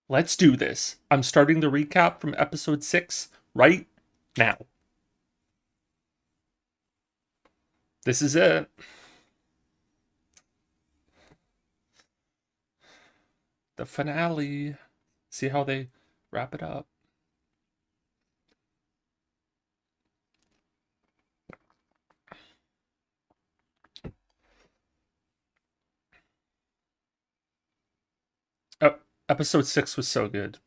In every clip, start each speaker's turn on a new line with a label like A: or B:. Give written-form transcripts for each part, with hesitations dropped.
A: Let's do this. I'm starting the recap from episode 6 right now. This is it. The finale. See how they wrap it up. Oh, episode 6 was so good.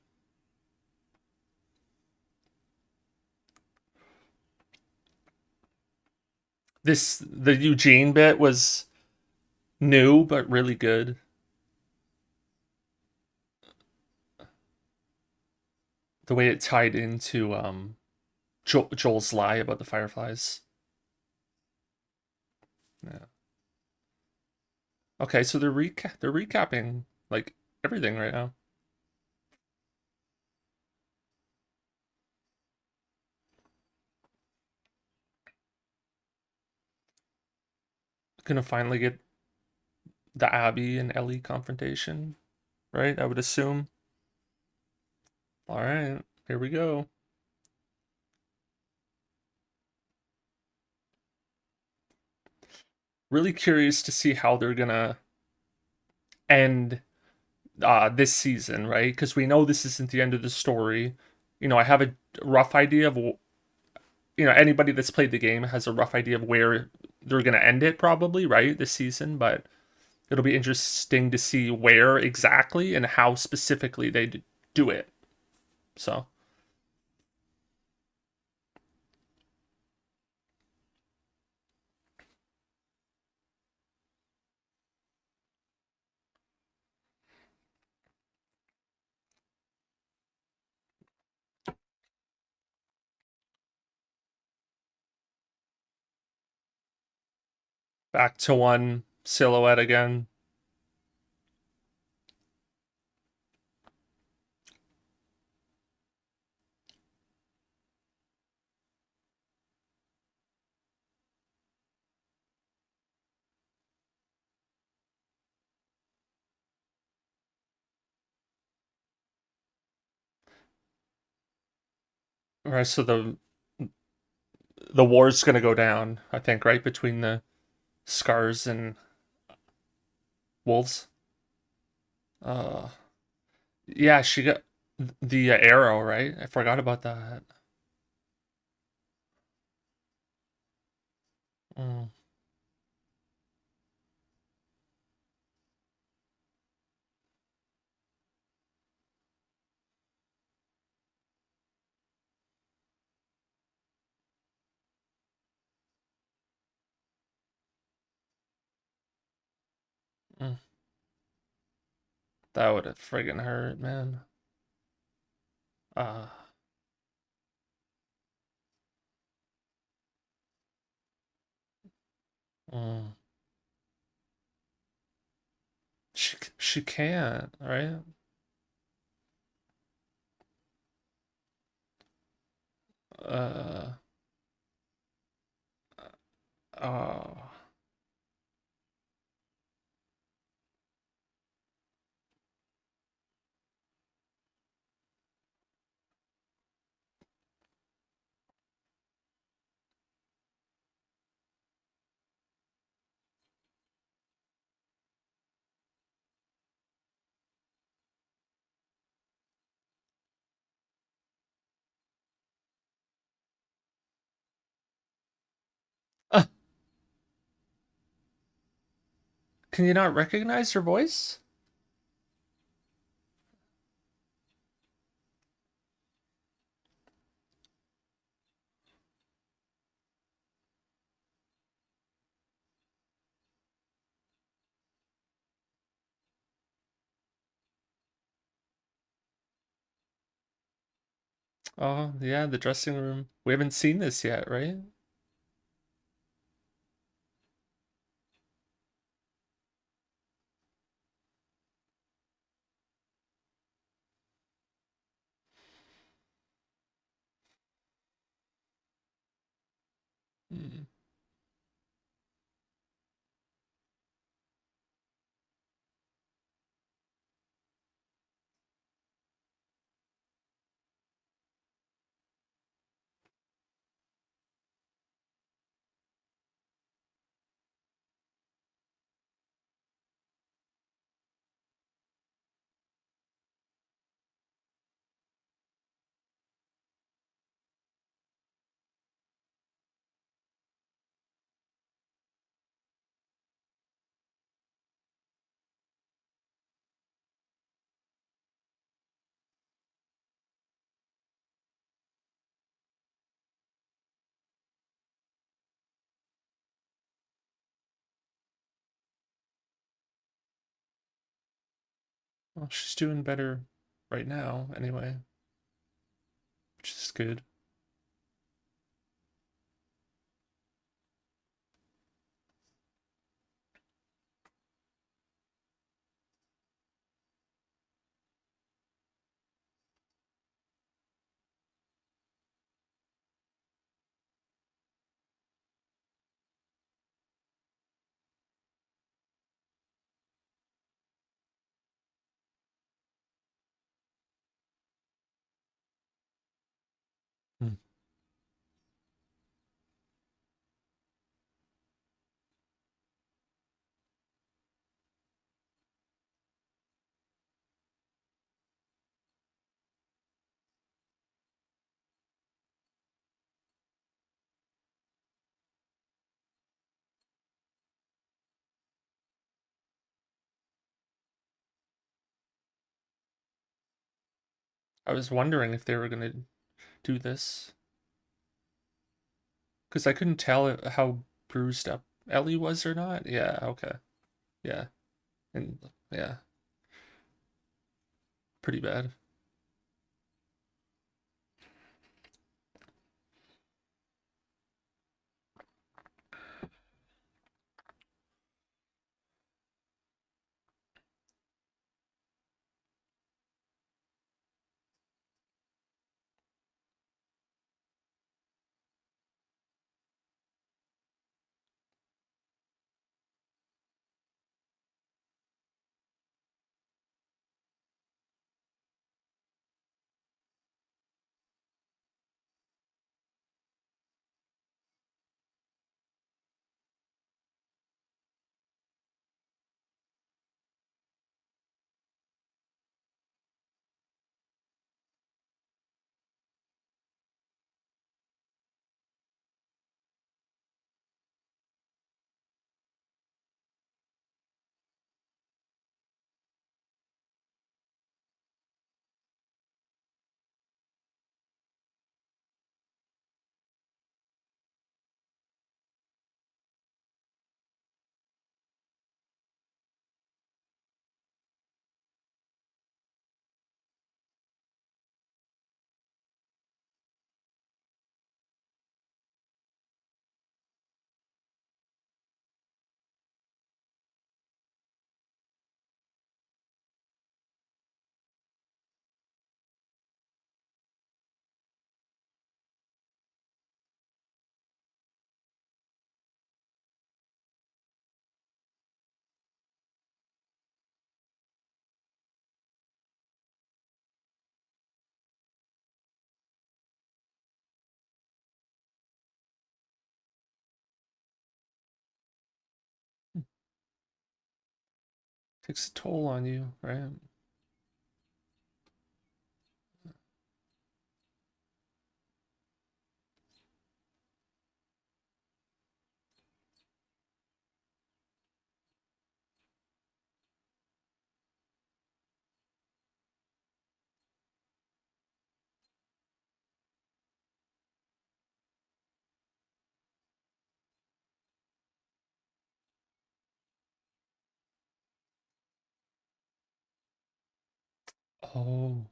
A: The Eugene bit was new but really good. The way it tied into Joel's lie about the fireflies. Yeah. Okay, so they're recapping like everything right now. Gonna finally get the Abby and Ellie confrontation, right? I would assume. All right, here we go. Really curious to see how they're gonna end this season, right? Because we know this isn't the end of the story. I have a rough idea of, anybody that's played the game has a rough idea of where they're gonna end it, probably, right? This season, but it'll be interesting to see where exactly and how specifically they do it. So, back to one silhouette again. All right, so the war's gonna go down, I think, right between the scars and wolves. Uh, yeah, she got the arrow, right? I forgot about that. Mm, mm. That would have friggin' hurt, man. Uh, mm. She can't, right? Uh, oh. Uh, can you not recognize her voice? Oh, yeah, the dressing room. We haven't seen this yet, right? Mm. Well, she's doing better right now, anyway, which is good. Hmm. I was wondering if they were gonna do this because I couldn't tell how bruised up Ellie was or not. Yeah, okay. Yeah. And yeah, pretty bad. Takes a toll on you, right? Oh,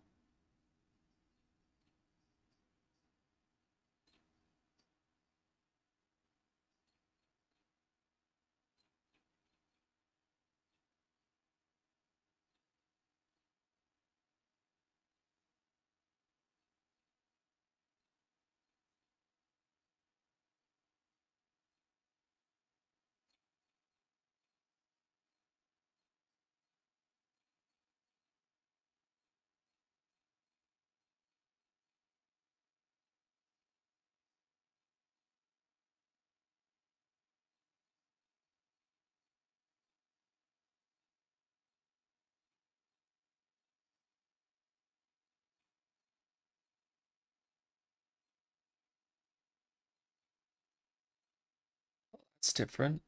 A: it's different.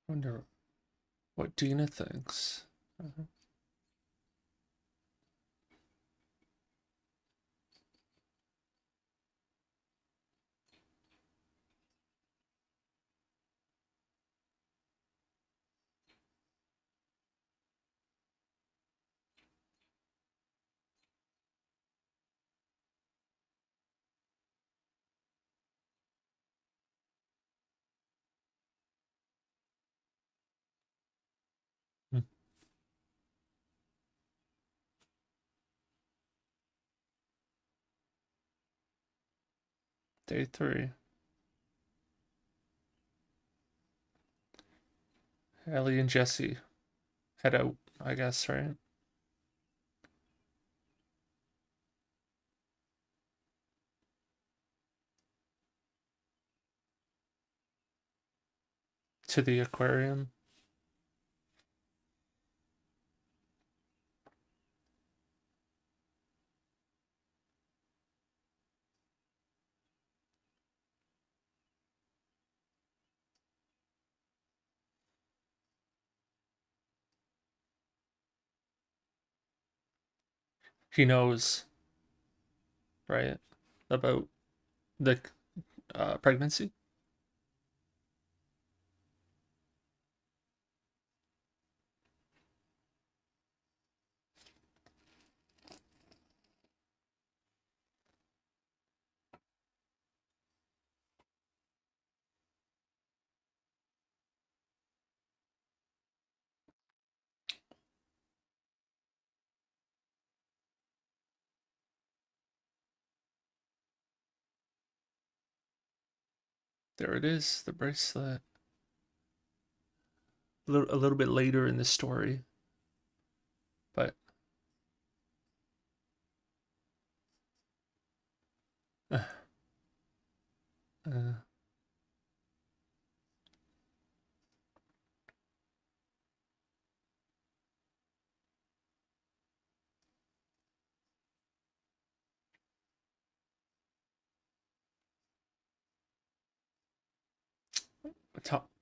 A: Wonder what Dina thinks. Hmm. Day 3. Ellie and Jesse head out, I guess, right? To the aquarium. He knows, right, about the pregnancy. There it is, the bracelet. A little bit later in the story, but uh, uh,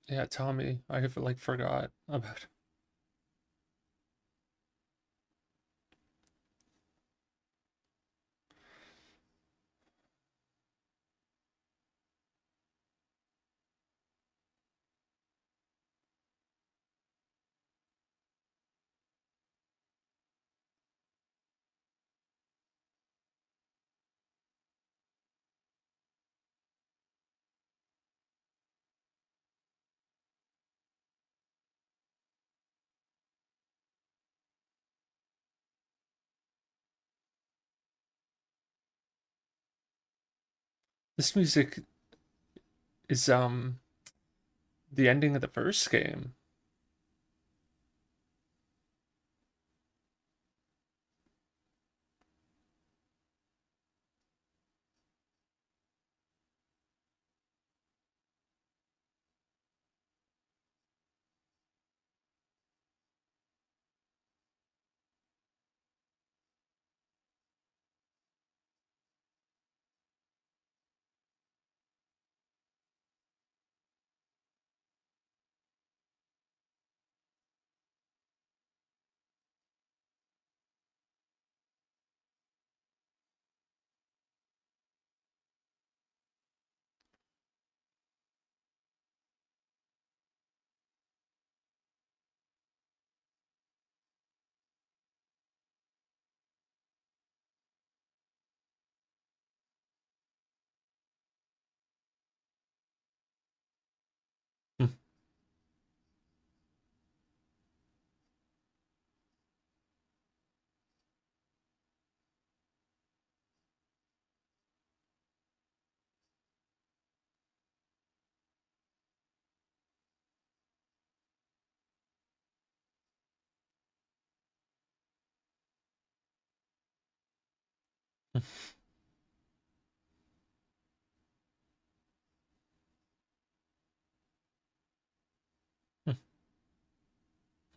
A: yeah, Tommy, I have like forgot about. This music is the ending of the first game.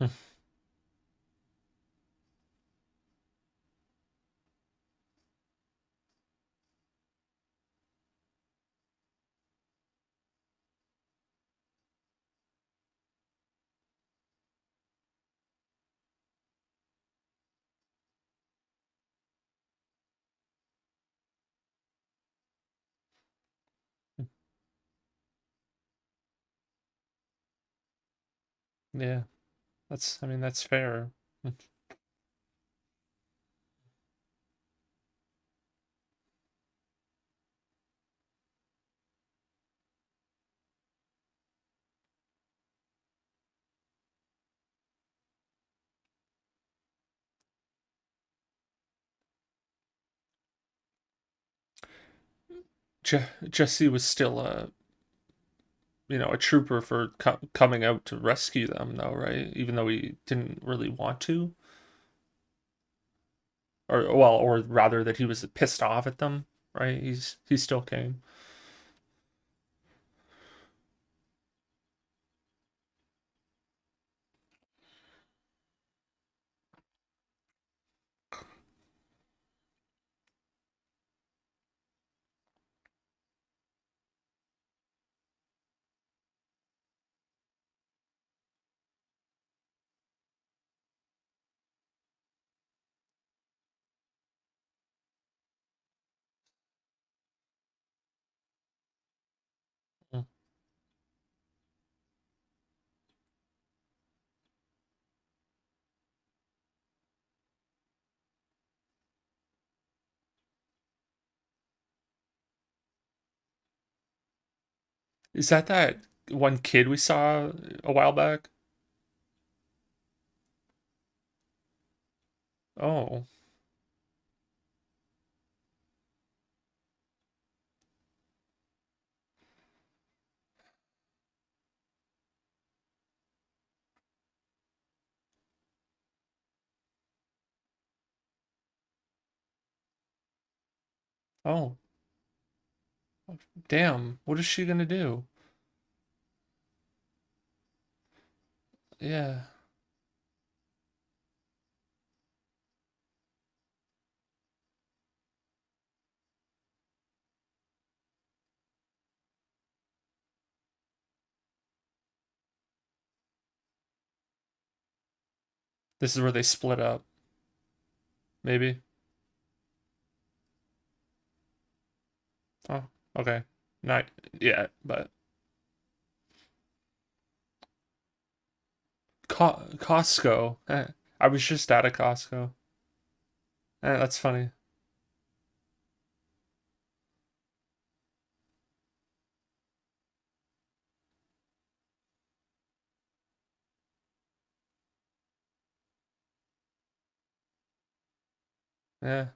A: Hmm. Yeah, I mean, that's fair. Jesse was still a trooper for coming out to rescue them, though, right? Even though he didn't really want to, or well, or rather that he was pissed off at them, right? He still came. Mm. Is that one kid we saw a while back? Oh, oh, damn! What is she gonna do? Yeah, this is where they split up. Maybe. Oh, okay. Not yet, but Costco. I was just at a Costco. That's funny. Yeah,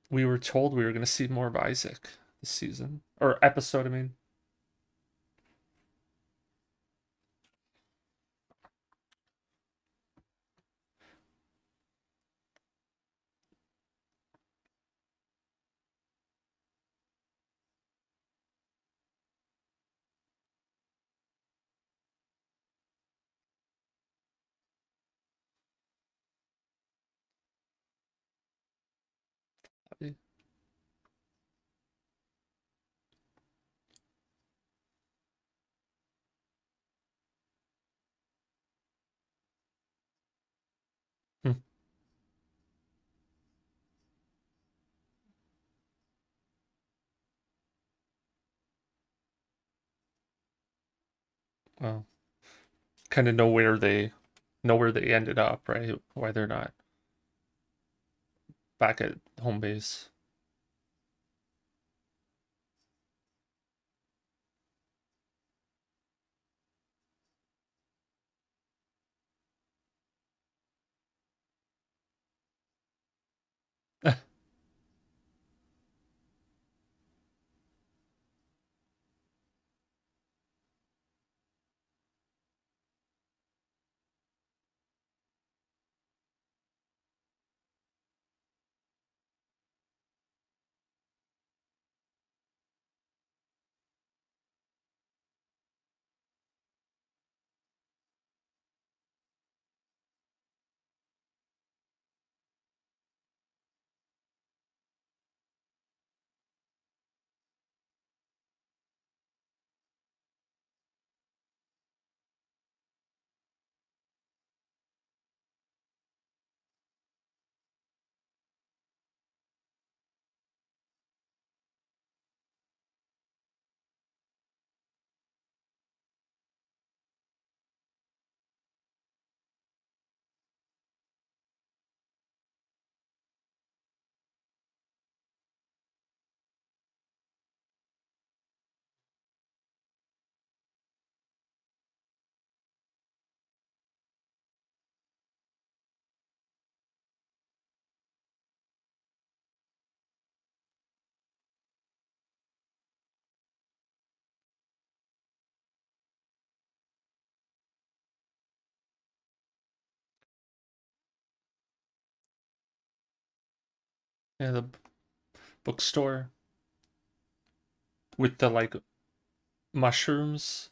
A: we were told we were gonna see more of Isaac this season or episode. I mean, hmm, well, kind of know where they ended up, right? Why they're not back at home base. Yeah, the bookstore with the like mushrooms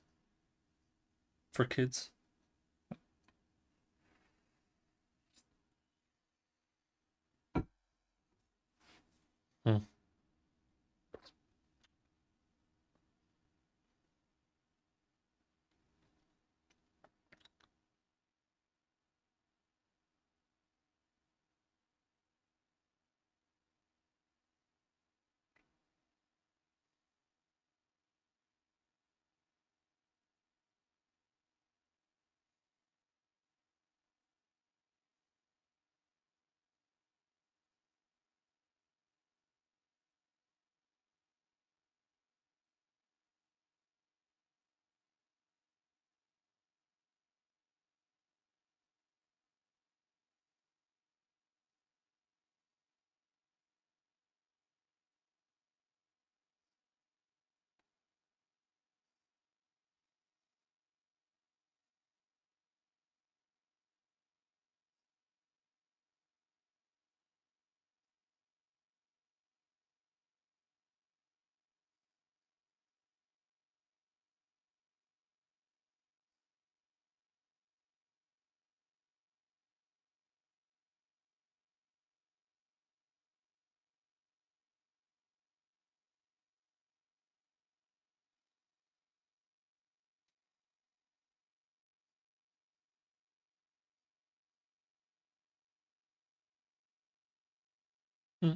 A: for kids. Hmm. Hmm.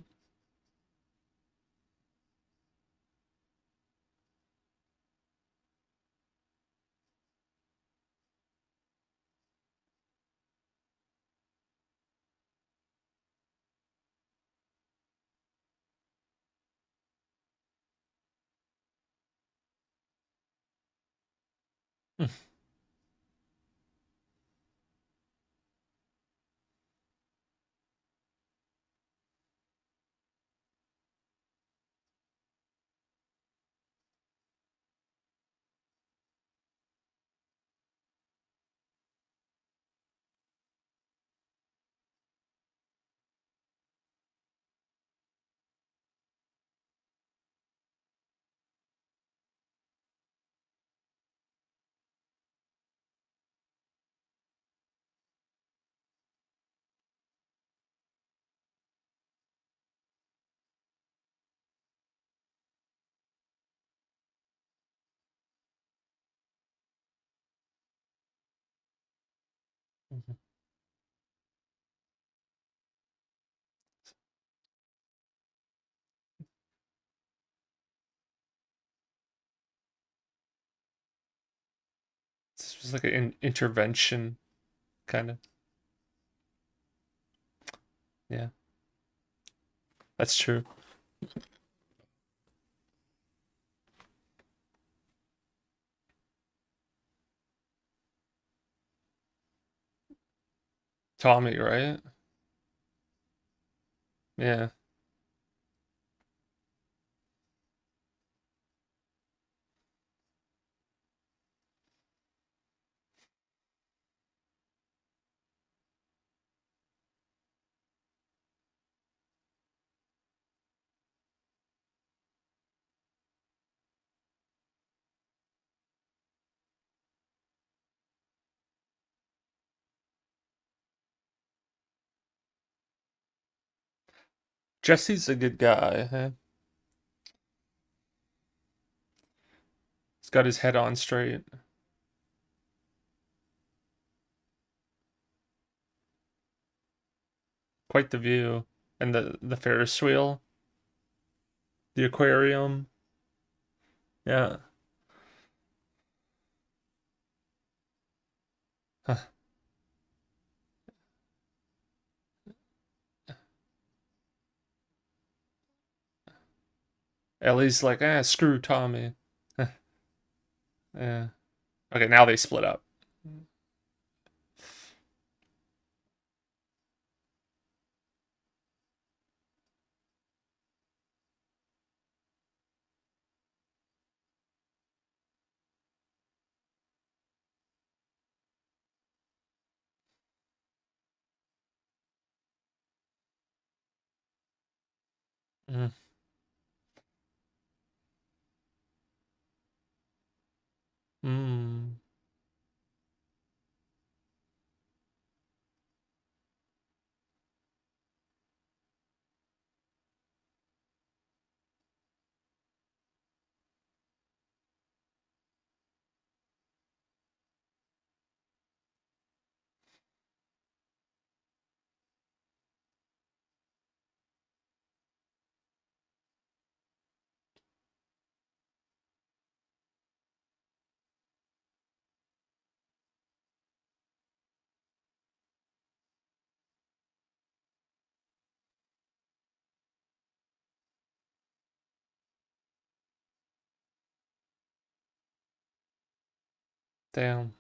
A: Mhm. This was like an intervention kind of. Yeah, that's true. Tommy, right? Yeah. Jesse's a good guy. Huh? He's got his head on straight. Quite the view. And the Ferris wheel, the aquarium. Yeah. Huh. Ellie's like, screw Tommy. Yeah. Okay, now they split up. Mm-hmm. Mm. Damn.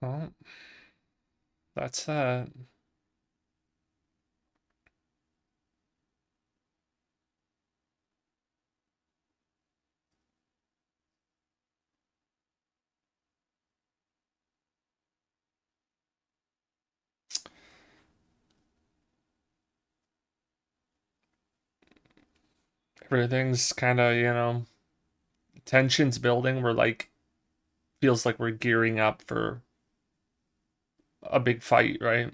A: Well, that's everything's kind of, tensions building. We're like, feels like we're gearing up for a big fight, right?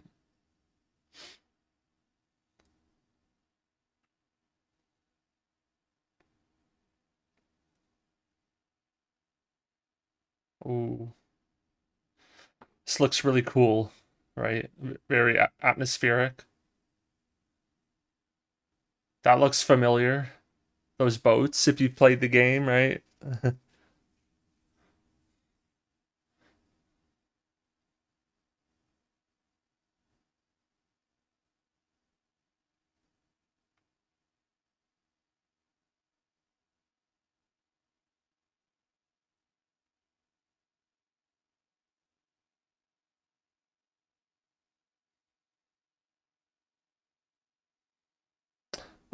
A: Ooh, this looks really cool, right? Very atmospheric. That looks familiar. Those boats, if you played the game, right?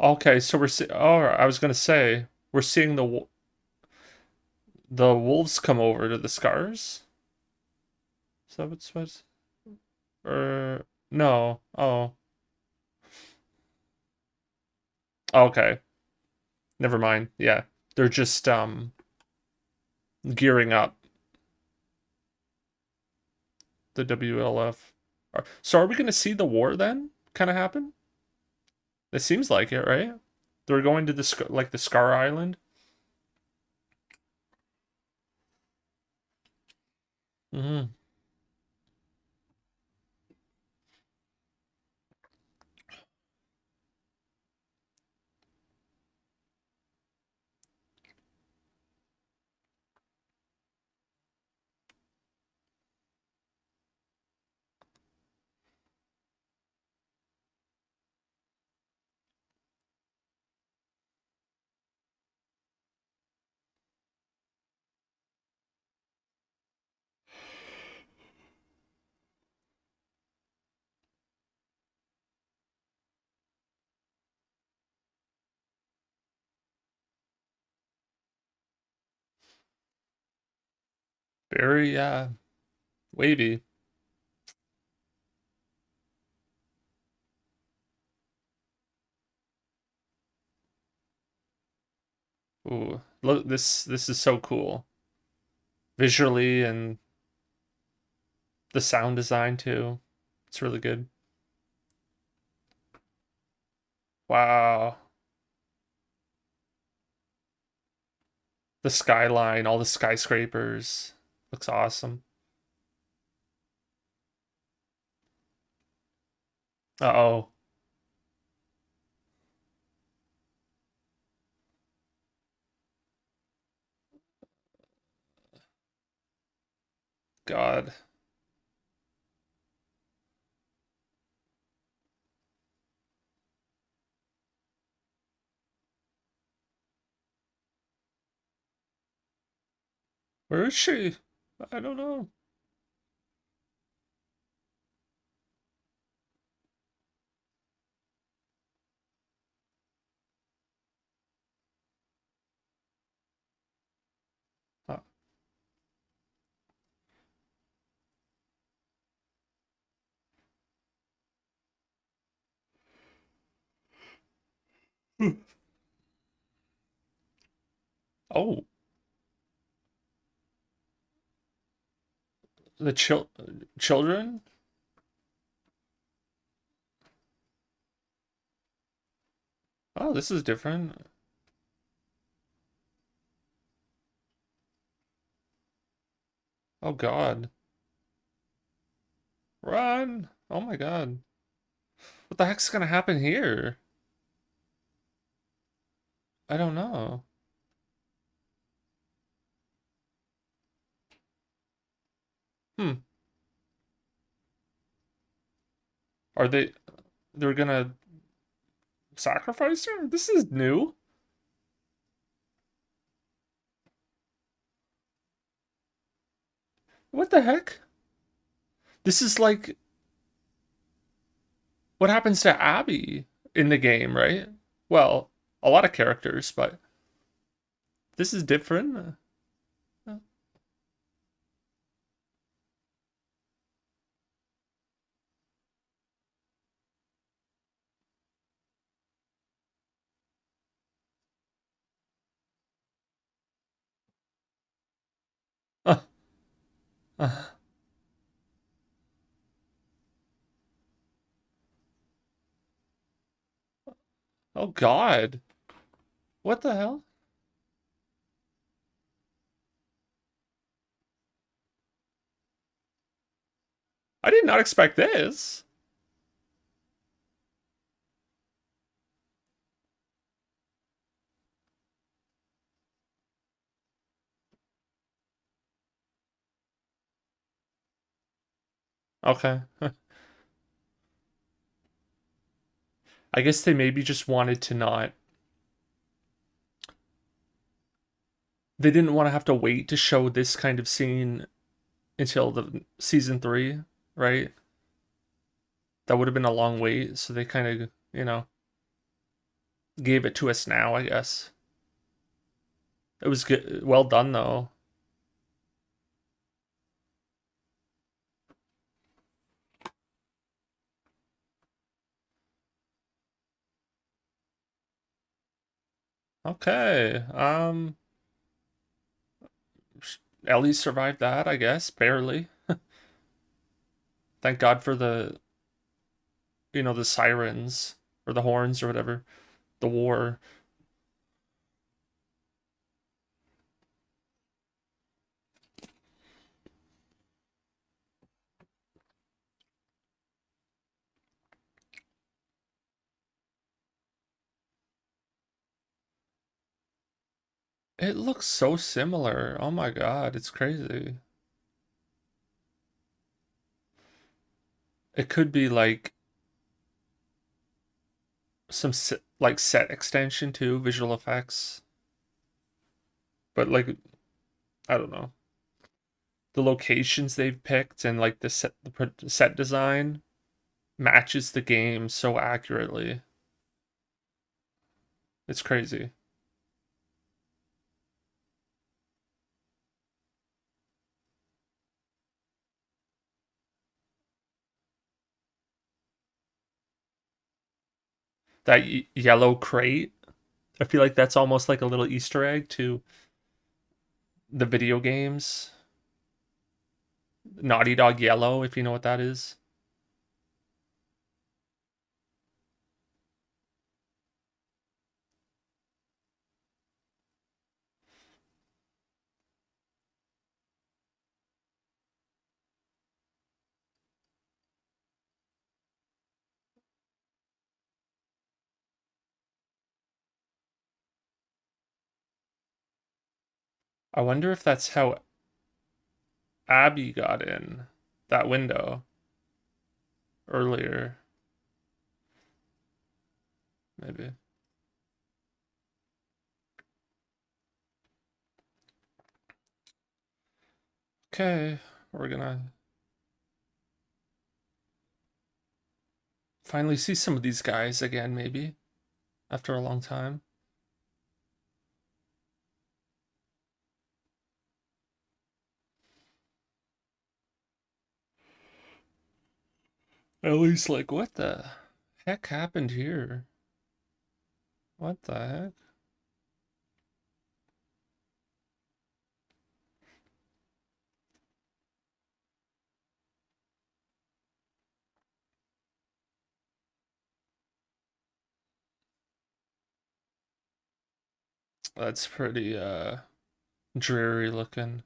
A: Okay, so oh, I was gonna say we're seeing the wolves come over to the scars. So what's or no? Oh, okay. Never mind. Yeah, they're just gearing up the WLF. So are we gonna see the war then? Kind of happen? It seems like it, right? They're going to the like the Scar Island. Hmm. Very wavy. Ooh, look this is so cool visually and the sound design too. It's really good. Wow. The skyline, all the skyscrapers. Looks awesome. Uh-oh. God. Where is she? I don't know. Oh, the children? Oh, this is different. Oh God. Run. Oh my God. What the heck's gonna happen here? I don't know. Hmm. Are they're gonna sacrifice her? This is new. What the heck? This is like what happens to Abby in the game, right? Well, a lot of characters, but this is different. Uh, uh, oh God. What the hell? I did not expect this. Okay. I guess they maybe just wanted to not. They didn't want to have to wait to show this kind of scene until the season 3, right? That would have been a long wait, so they kind of, gave it to us now, I guess. It was good, well done though. Okay. Ellie survived that, I guess, barely. Thank God for the sirens or the horns or whatever. The war. It looks so similar. Oh my God, it's crazy. It could be like some like set extension too, visual effects. But like I don't know. The locations they've picked and like the set design matches the game so accurately. It's crazy. That yellow crate, I feel like that's almost like a little Easter egg to the video games. Naughty Dog Yellow, if you know what that is. I wonder if that's how Abby got in that window earlier. Maybe. Okay, we're gonna finally see some of these guys again, maybe, after a long time. At least, like, what the heck happened here? What the heck? That's pretty dreary looking.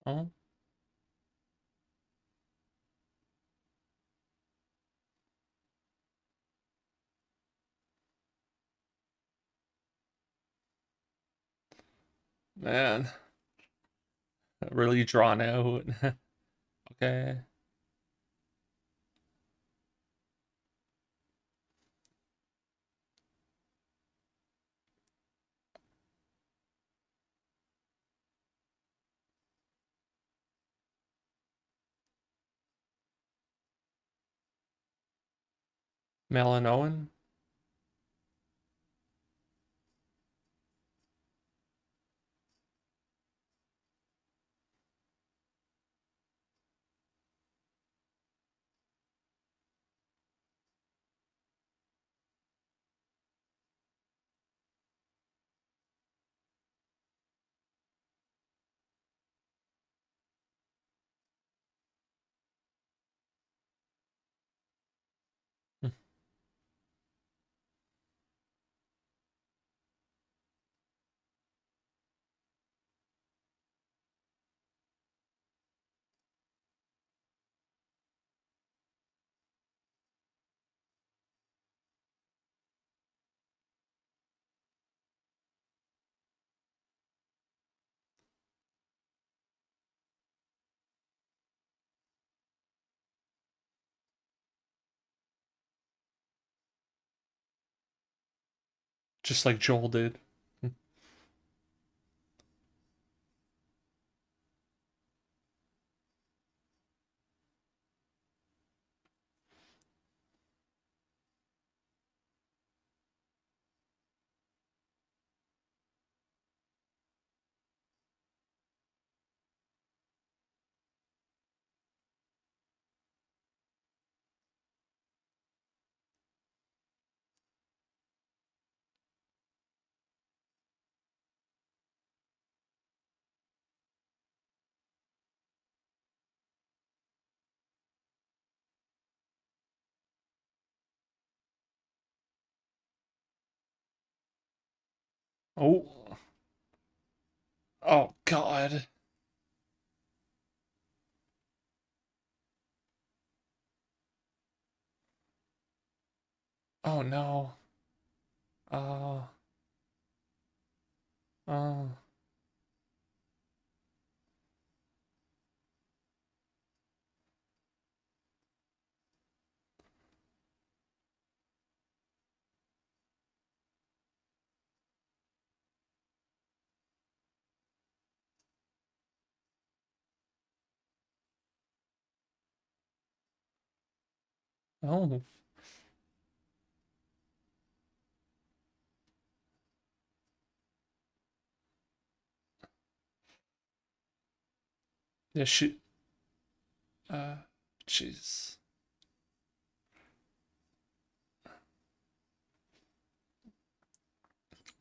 A: Oh, man. Really drawn out. Okay. Mel and Owen. Just like Joel did. Oh. Oh God. Oh no. Oh. Oh. Oh. Yeah, she jeez.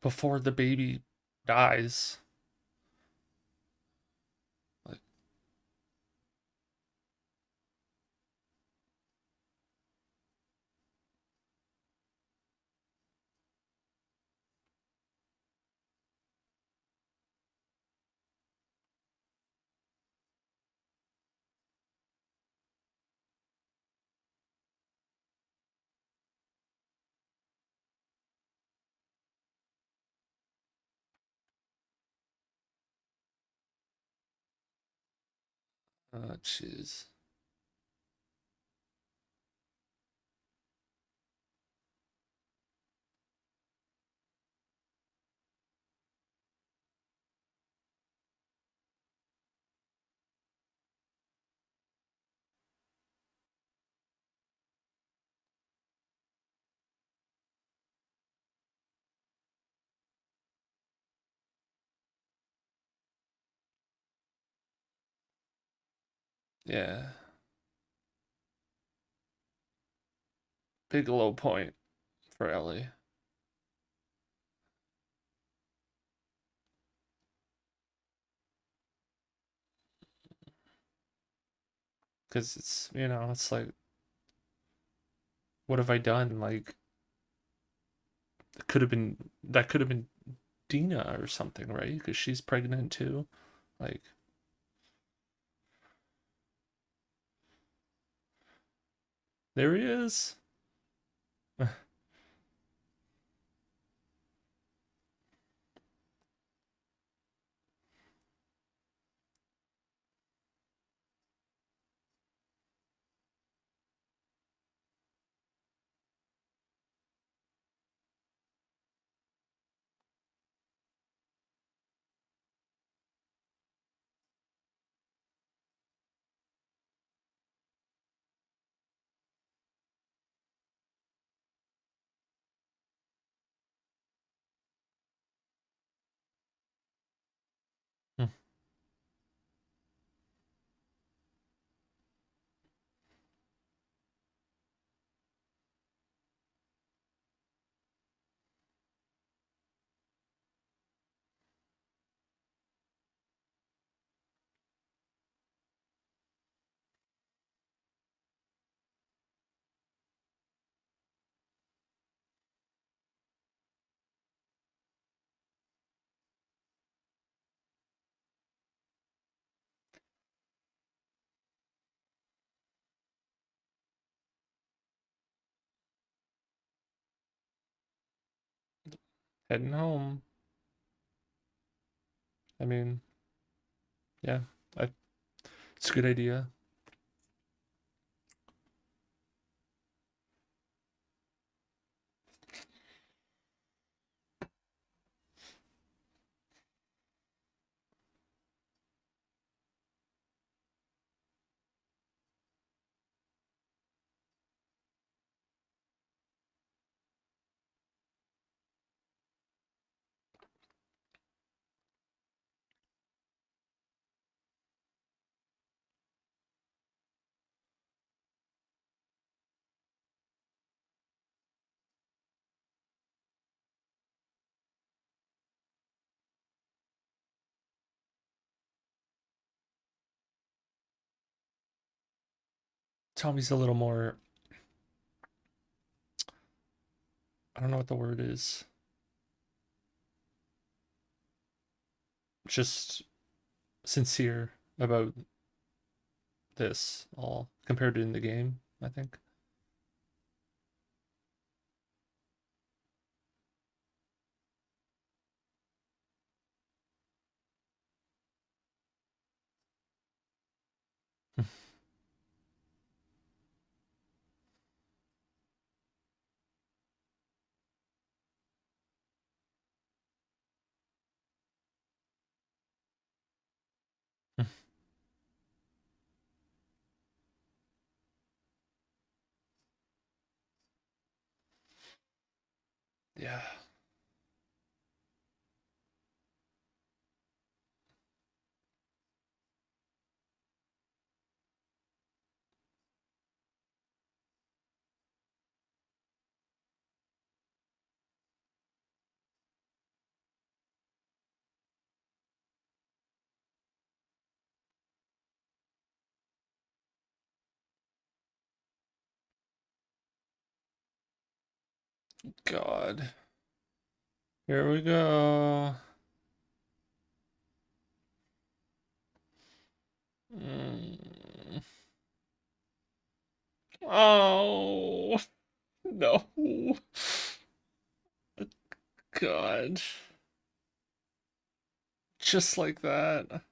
A: Before the baby dies. Like, Oh, jeez. Yeah. Big low point for Ellie. Because it's, it's like, what have I done? Like, that could have been Dina or something, right? Because she's pregnant too. Like, there he is. Heading home. I mean, yeah, I, it's a good idea. Tommy's a little more, I don't know what the word is. Just sincere about this all compared to in the game, I think. Yeah. God. Here we go. Mm. Oh, no. God. Just like that.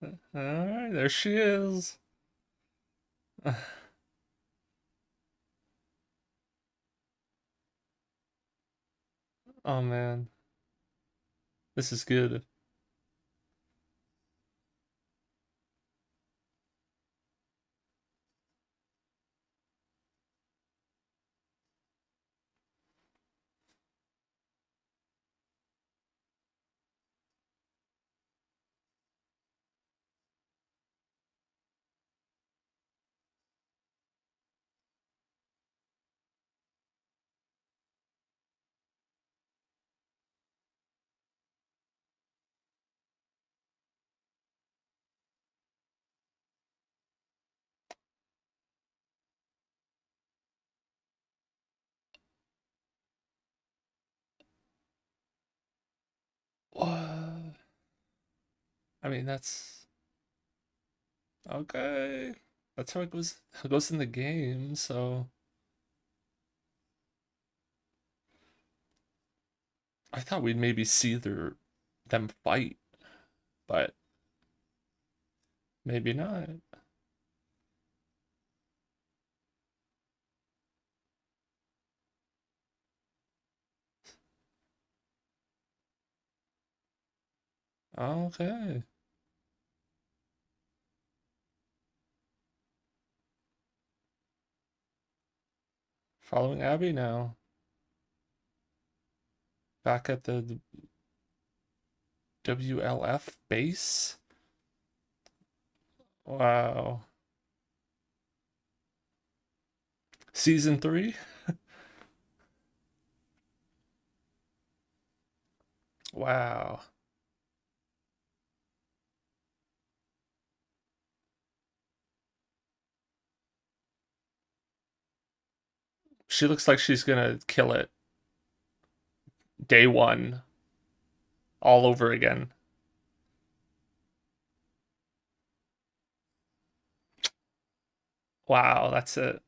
A: Alright, there she is. Oh man, this is good. What? I mean, that's okay. That's how it goes in the game, so I thought we'd maybe see them fight, but maybe not. Okay. Following Abby now. Back at the WLF base. Wow. Season 3? Wow. She looks like she's gonna kill it day one all over again. Wow, that's it.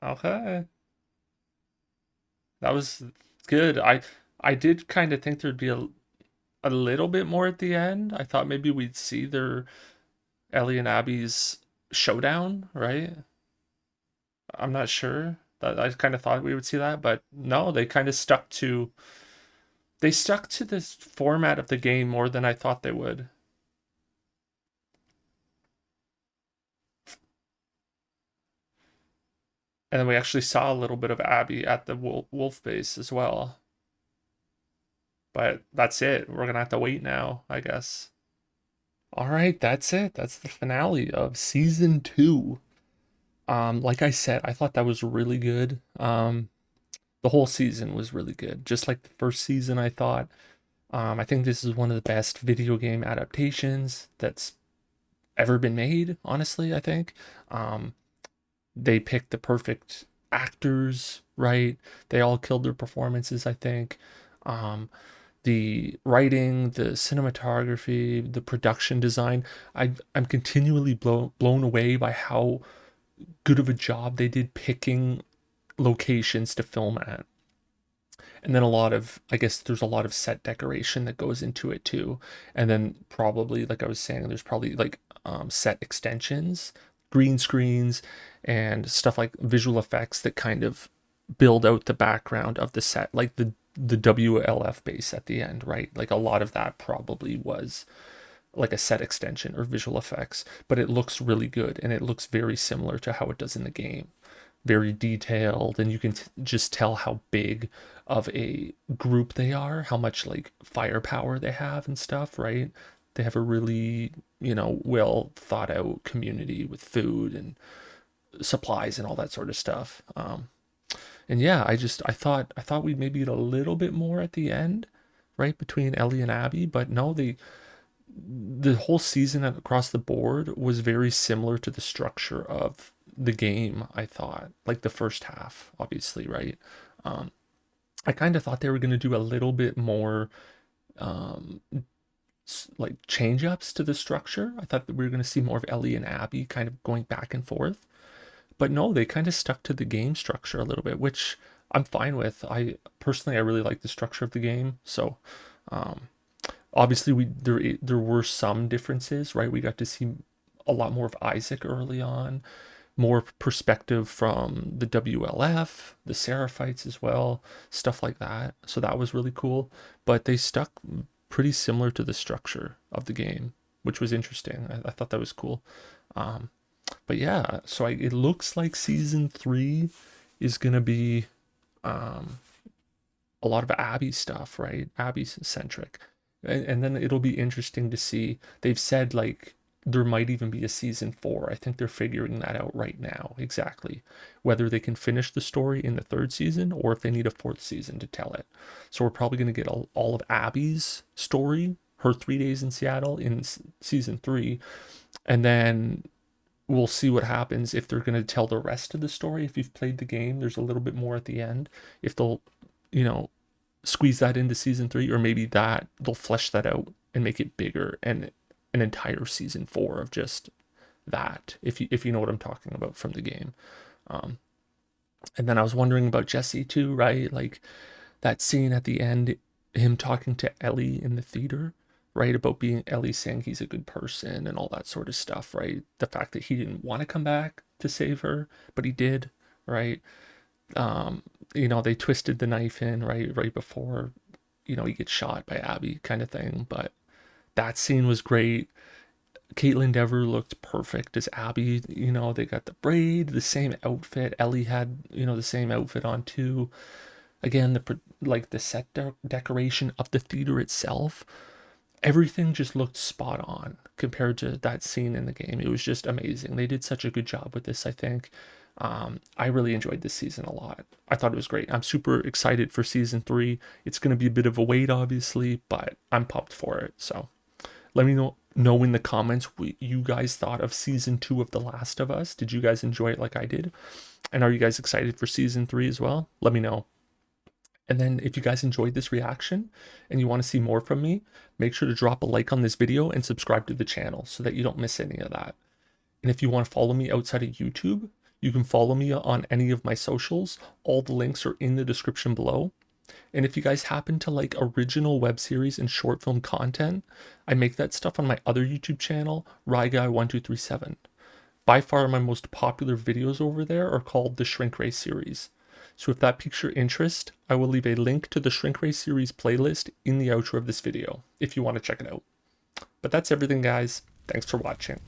A: Okay. That was good. I did kind of think there'd be a little bit more at the end. I thought maybe we'd see their Ellie and Abby's showdown, right? I'm not sure. That I kind of thought we would see that, but no, they stuck to this format of the game more than I thought they would. And then we actually saw a little bit of Abby at the wolf base as well. But that's it. We're gonna have to wait now, I guess. All right, that's it. That's the finale of season 2. Like I said, I thought that was really good. The whole season was really good. Just like the first season, I thought. I think this is one of the best video game adaptations that's ever been made, honestly, I think. Um, they picked the perfect actors, right? They all killed their performances, I think. Um, the writing, the cinematography, the production design, I'm continually blown away by how good of a job they did picking locations to film at. And then I guess there's a lot of set decoration that goes into it too. And then probably, like I was saying, there's probably like set extensions, green screens, and stuff like visual effects that kind of build out the background of the set, like the WLF base at the end, right? Like a lot of that probably was like a set extension or visual effects, but it looks really good and it looks very similar to how it does in the game. Very detailed, and you can just tell how big of a group they are, how much like firepower they have and stuff, right? They have a really, well thought out community with food and supplies and all that sort of stuff. And yeah, I thought we'd maybe get a little bit more at the end, right, between Ellie and Abby, but no, the whole season across the board was very similar to the structure of the game, I thought. Like the first half, obviously, right? Um, I kind of thought they were going to do a little bit more um, like change ups to the structure. I thought that we were going to see more of Ellie and Abby kind of going back and forth. But no, they kind of stuck to the game structure a little bit, which I'm fine with. I personally, I really like the structure of the game. So, um, Obviously, there were some differences, right? We got to see a lot more of Isaac early on, more perspective from the WLF, the Seraphites as well, stuff like that. So that was really cool. But they stuck pretty similar to the structure of the game, which was interesting. I thought that was cool. Um, but yeah, so it looks like season 3 is gonna be um, a lot of Abby stuff, right? Abby centric, and then it'll be interesting to see. They've said like there might even be a season 4. I think they're figuring that out right now exactly, whether they can finish the story in the 3rd season or if they need a 4th season to tell it. So we're probably going to get all of Abby's story, her 3 days in Seattle in season 3, and then we'll see what happens if they're going to tell the rest of the story. If you've played the game, there's a little bit more at the end. If they'll, you know, squeeze that into season 3, or maybe that they'll flesh that out and make it bigger and an entire season 4 of just that, if you know what I'm talking about from the game. Um, and then I was wondering about Jesse too, right? Like that scene at the end, him talking to Ellie in the theater, right? About being Ellie saying he's a good person and all that sort of stuff, right? The fact that he didn't want to come back to save her, but he did, right? Um, they twisted the knife in right before, he gets shot by Abby kind of thing. But that scene was great. Kaitlyn Dever looked perfect as Abby. They got the braid, the same outfit. Ellie had, the same outfit on too. Again, the set decoration of the theater itself, everything just looked spot on compared to that scene in the game. It was just amazing. They did such a good job with this, I think. I really enjoyed this season a lot. I thought it was great. I'm super excited for season 3. It's going to be a bit of a wait, obviously, but I'm pumped for it. So let me know in the comments what you guys thought of season 2 of The Last of Us. Did you guys enjoy it like I did? And are you guys excited for season 3 as well? Let me know. And then if you guys enjoyed this reaction and you want to see more from me, make sure to drop a like on this video and subscribe to the channel so that you don't miss any of that. And if you want to follow me outside of YouTube, you can follow me on any of my socials. All the links are in the description below. And if you guys happen to like original web series and short film content, I make that stuff on my other YouTube channel, RyGuy1237. By far my most popular videos over there are called the Shrink Ray series. So if that piques your interest, I will leave a link to the Shrink Ray series playlist in the outro of this video if you want to check it out. But that's everything, guys. Thanks for watching.